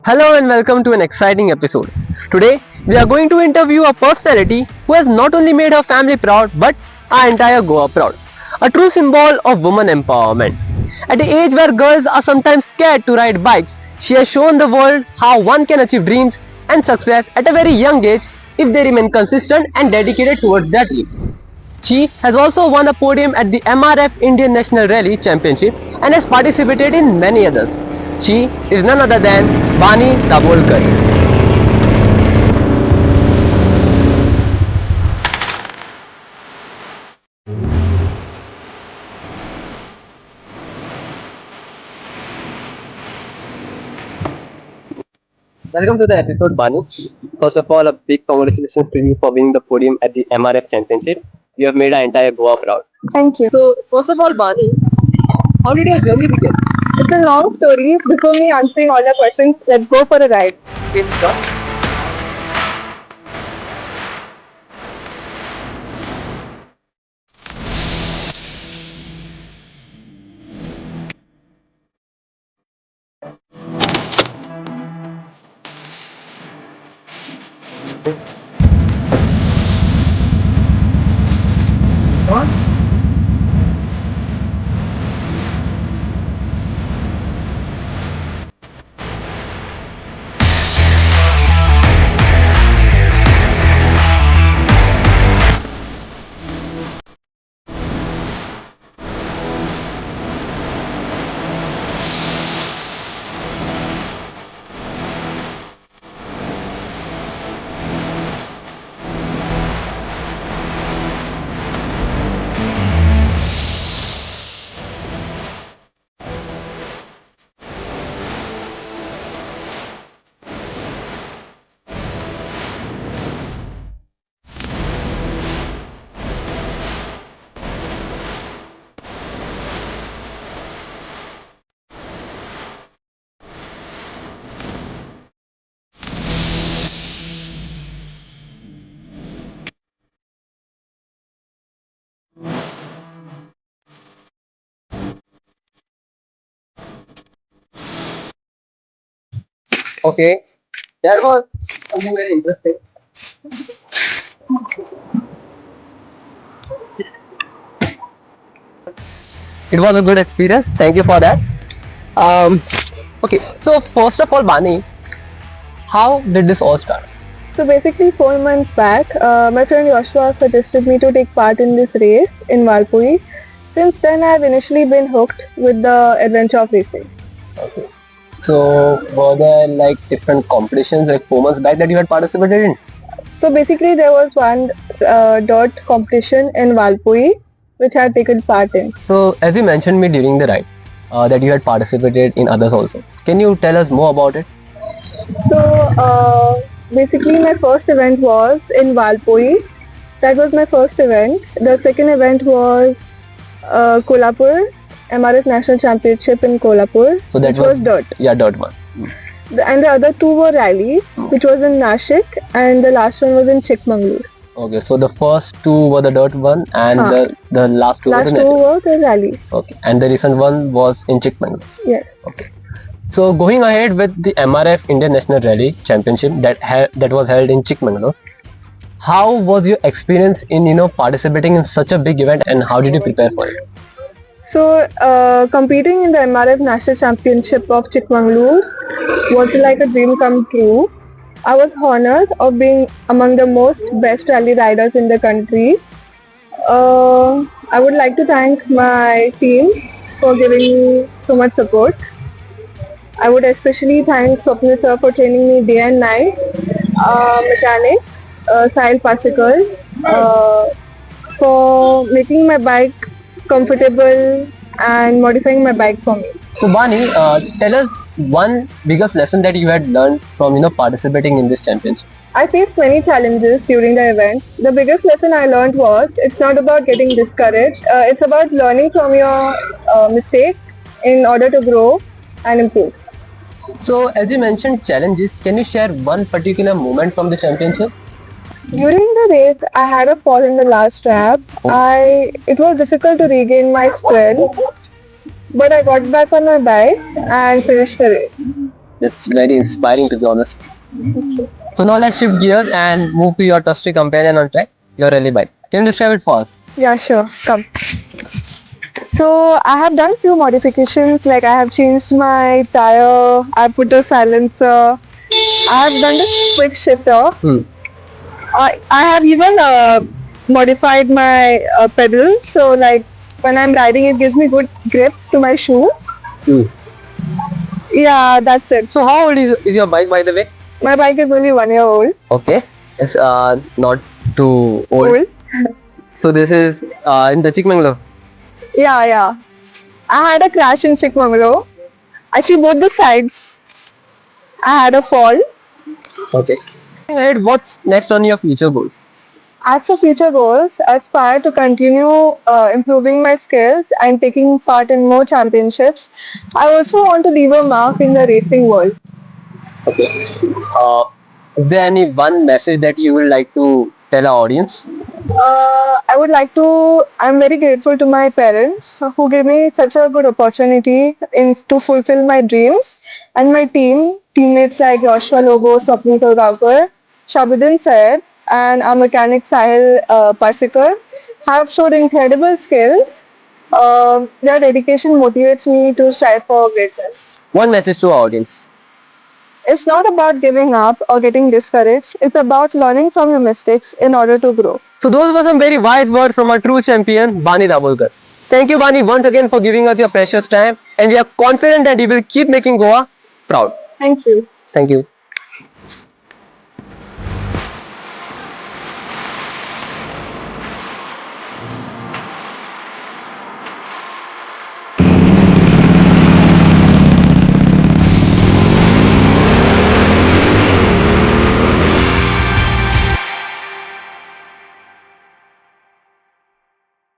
Hello and welcome to an exciting episode. Today, we are going to interview a personality who has not only made her family proud but our entire Goa proud. A true symbol of woman empowerment. At the age where girls are sometimes scared to ride bikes, she has shown the world how one can achieve dreams and success at a very young age if they remain consistent and dedicated towards their dream. She has also won a podium at the MRF Indian National Rally Championship and has participated in many others. She is none other than Bani Dabolkar. Welcome to the episode, Bani. First of all, a big congratulations to you for winning the podium at the MRF Championship. You have made our entire Goa proud. Thank you. So, first of all, Bani, how did your journey begin? It's a long story. Before me answering all your questions, let's go for a ride. Okay, that was something very interesting. It was a good experience. Thank you for that. Um, okay, so first of all, Bani, how did this all start? So basically, 4 months back, my friend Joshua suggested me to take part in this race in Valpuri. Since then, I've initially been hooked with the adventure of racing. Okay. So were there like different competitions like 4 months back that you had participated in? So basically, there was one dirt competition in Valpuri, which I had taken part in. So as you mentioned me during the ride, that you had participated in others also. Can you tell us more about it? So basically, my first event was in Valpuri. That was my first event. The second event was Kolhapur, MRF National Championship in Kolhapur, So that which was dirt. Yeah, dirt one. And the other two were rallies, which was in Nashik, and the last one was in Chikmagalur. Okay, so the first two were the dirt one and Huh. the last two Last were two the were the rally. Okay, and the recent one was in Chikmagalur. Yes. Okay. So going ahead with the MRF Indian National Rally Championship that was held in Chikmagalur, how was your experience in participating in such a big event and how did you prepare for it? So competing in the MRF National Championship of Chikmagalur was like a dream come true. I was honored of being among the most best rally riders in the country. I would like to thank my team for giving me so much support. I would especially thank Swapnil sir for training me day and night, mechanic, Sahil Pasikal, for making my bike comfortable and modifying my bike for me. So Bani, tell us one biggest lesson that you had learned from participating in this championship. I faced many challenges during the event. The biggest lesson I learned was it's not about getting discouraged. It's about learning from your mistakes in order to grow and improve. So as you mentioned challenges, can you share one particular moment from the championship? During the race, I had a fall in the last lap. It was difficult to regain my strength, but I got back on my bike and finished the race. That's very inspiring, to be honest. So now let's shift gears and move to your trusty companion on track, your rally bike. Can you describe it for us? Yeah, sure. Come. So I have done few modifications. Like I have changed my tire. I put a silencer. I have done a quick shifter. Hmm. I have even modified my pedals. So like when I'm riding, it gives me good grip to my shoes. Hmm. Yeah, that's it. So how old is your bike, by the way? My bike is only 1 year old. Okay, it's not too old. Old. So this is in the Chikmagalur. Yeah, yeah. I had a crash in Chikmagalur. Actually, both the sides. I had a fall. Okay. Ahead, what's next on your future goals? As for future goals, I aspire to continue improving my skills and taking part in more championships. I also want to leave a mark in the racing world. Okay. Uh, is there any one message that you would like to tell our audience? I would like to. I'm very grateful to my parents who gave me such a good opportunity to fulfill my dreams, and my teammates like Joshua Lobo, Swapnil Tolgapur, Shabuddin Syed, and our mechanic Sahil Parsikar have showed incredible skills. Their dedication motivates me to strive for greatness. One message to our audience. It's not about giving up or getting discouraged. It's about learning from your mistakes in order to grow. So those were some very wise words from our true champion, Bani Dabholkar. Thank you, Bani, once again for giving us your precious time, and we are confident that you will keep making Goa proud. Thank you. Thank you.